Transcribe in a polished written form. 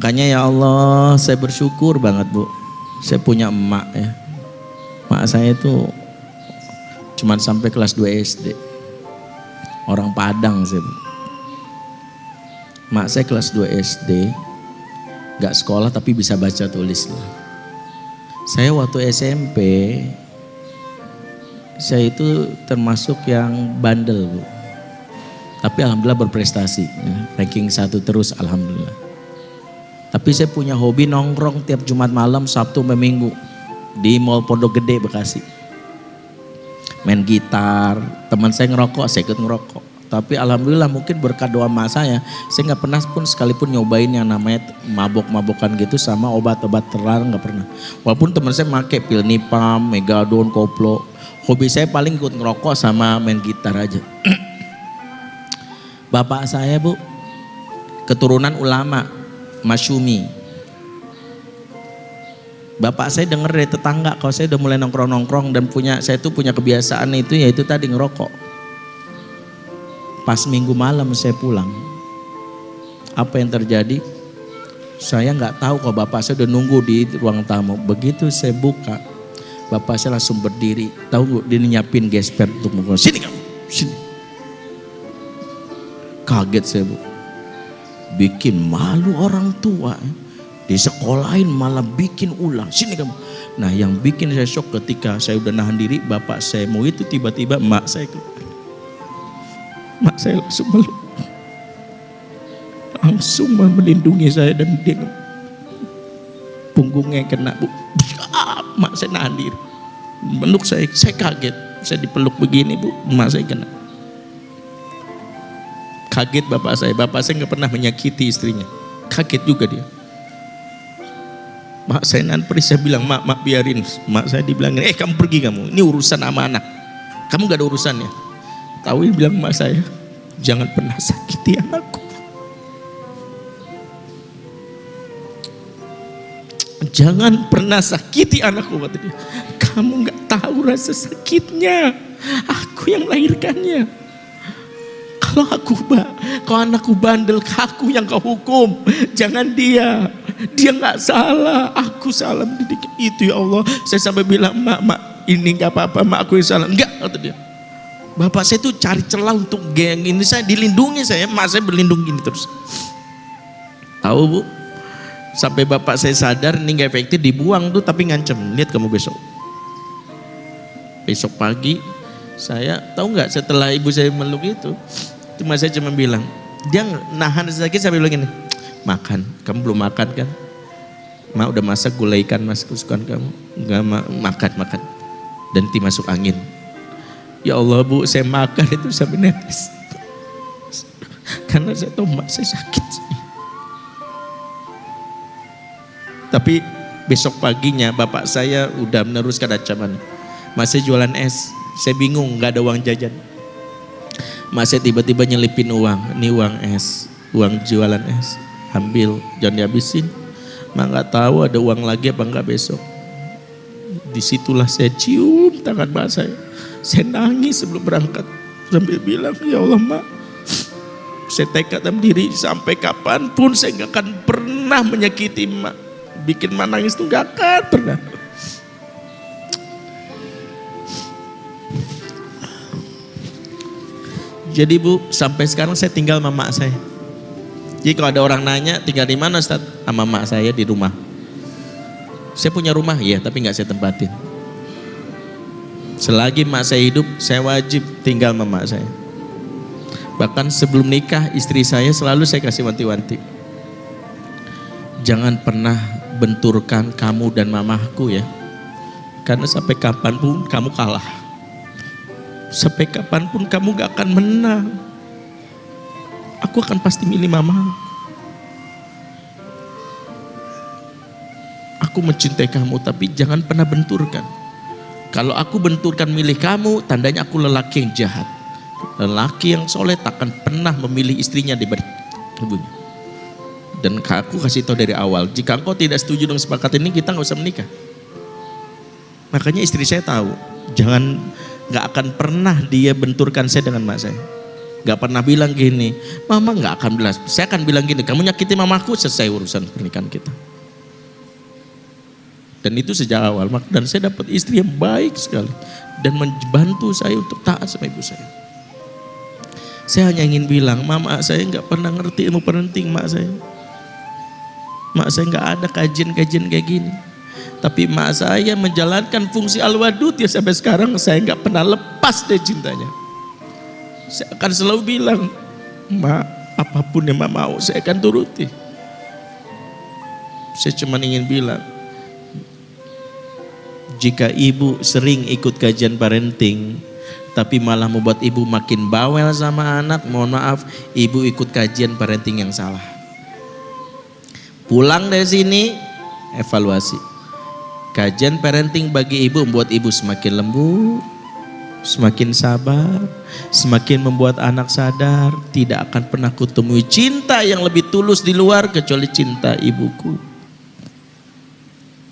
Makanya ya Allah, saya bersyukur banget Bu. Saya punya emak ya. Emak saya itu cuman sampai kelas 2 SD. Orang Padang sih Bu. Emak saya kelas 2 SD, gak sekolah tapi bisa baca tulis lah. Saya waktu SMP, saya itu termasuk yang bandel Bu. Tapi alhamdulillah berprestasi, ya. Ranking 1 terus alhamdulillah. Tapi saya punya hobi nongkrong tiap Jumat malam, Sabtu sampai Minggu di Mall Pondok Gede Bekasi. Main gitar, teman saya ngerokok, saya ikut ngerokok. Tapi alhamdulillah mungkin berkat doa emak saya nggak pernah pun sekalipun nyobain yang namanya mabok-mabokan gitu sama obat-obat terlarang, nggak pernah. Walaupun teman saya pakai pil nipam, megadon, koplo. Hobi saya paling ikut ngerokok sama main gitar aja. Bapak saya Bu, keturunan ulama, Masyumi. Bapak saya denger dari tetangga kalau saya udah mulai nongkrong-nongkrong dan saya tuh punya kebiasaan itu yaitu tadi ngerokok. Pas minggu malam saya pulang, apa yang terjadi? Saya nggak tahu kalau bapak saya udah nunggu di ruang tamu. Begitu saya buka, bapak saya langsung berdiri. Tahu dia nyiapin gesper untuk mukul. Sini kamu, sini. Kaget saya Bu. Bikin malu orang tua. Disekolahin malah bikin ulang. Sini kamu. Nah yang bikin saya shock ketika saya udah nahan diri, bapak saya mau itu tiba-tiba emak saya keluar. Mak saya langsung melindungi saya dan dia punggungnya kena Bu. Mak saya nahan diri. Meluk saya kaget. Saya dipeluk begini Bu, mak saya kena. Kaget bapak saya nggak pernah menyakiti istrinya. Kaget juga dia. Mak saya nanti saya bilang, mak biarin. Mak saya dibilangin, kamu pergi kamu. Ini urusan sama anak. Kamu gak ada urusannya. Tahu dia bilang mak saya, jangan pernah sakiti anakku. Jangan pernah sakiti anakku kata dia. Kamu gak tahu rasa sakitnya. Aku yang melahirkannya. Kalau anakku bandel, aku yang kau hukum. Jangan dia. Dia gak salah. Aku salah mendidik itu ya Allah. Saya sampai bilang, mak ini gak apa-apa, mak aku yang salah. Enggak kata dia. Bapak saya tuh cari celah untuk geng ini, saya dilindungi mak saya berlindung gini terus. Tahu Bu, sampai bapak saya sadar ini gak efektif, dibuang tuh tapi ngancem, lihat kamu besok. Besok pagi saya tahu nggak setelah ibu saya meluk itu, saya cuma bilang, dia nahan sakit sampai bilang gini, makan, kamu belum makan kan? Mak udah masak gulai ikan mas kesukaan kamu, nggak makan dan nanti masuk angin. Ya Allah Bu, saya makan itu sampai netes. Karena saya tahu mak saya sakit. Tapi besok paginya bapak saya udah meneruskan ancaman. Mak saya jualan es, saya bingung gak ada uang jajan. Mak saya tiba-tiba nyelipin uang, ini uang es, uang jualan es. Ambil, jangan dihabisin. Mak gak tahu ada uang lagi apa enggak besok. Disitulah saya cium tangan mak saya. Saya nangis sebelum berangkat sambil bilang, ya Allah mak, saya tekad dalam diri sampai kapanpun saya gak akan pernah menyakiti mak. Bikin mak nangis itu gak akan pernah. Jadi Bu, sampai sekarang saya tinggal sama mak saya. Jadi kalau ada orang nanya tinggal di mana Ustaz? Sama mak saya di rumah. Saya punya rumah ya, tapi gak saya tempatin. Selagi mak saya hidup, saya wajib tinggal sama mak saya. Bahkan sebelum nikah, istri saya selalu saya kasih wanti-wanti. Jangan pernah benturkan kamu dan mamahku ya. Karena sampai kapanpun kamu kalah. Sampai kapanpun kamu gak akan menang. Aku akan pasti milih mama. Aku mencintai kamu, tapi jangan pernah benturkan. Kalau aku benturkan milih kamu, tandanya aku lelaki yang jahat. Lelaki yang soleh takkan pernah memilih istrinya dibanding ibunya. Dan aku kasih tahu dari awal, jika engkau tidak setuju dengan sepakatan ini, kita nggak usah menikah. Makanya istri saya tahu, gak akan pernah dia benturkan saya dengan mak saya. Gak pernah bilang gini, mama gak akan bilang, saya akan bilang gini, kamu nyakiti mamaku, selesai urusan pernikahan kita. Dan itu sejak awal, dan saya dapat istri yang baik sekali dan membantu saya untuk taat sama ibu saya. Saya hanya ingin bilang, mama saya nggak pernah ngerti ilmu parenting, mak saya. Mak saya nggak ada kajian-kajian kayak gini. Tapi mak saya menjalankan fungsi al-wadud ya sampai sekarang saya nggak pernah lepas dari cintanya. Saya akan selalu bilang, mak, apapun yang mak mau saya akan turuti. Saya cuma ingin bilang, jika ibu sering ikut kajian parenting, tapi malah membuat ibu makin bawel sama anak, mohon maaf, ibu ikut kajian parenting yang salah. Pulang dari sini, evaluasi. Kajian parenting bagi ibu membuat ibu semakin lembut, semakin sabar, semakin membuat anak sadar, tidak akan pernah kutemui cinta yang lebih tulus di luar kecuali cinta ibuku.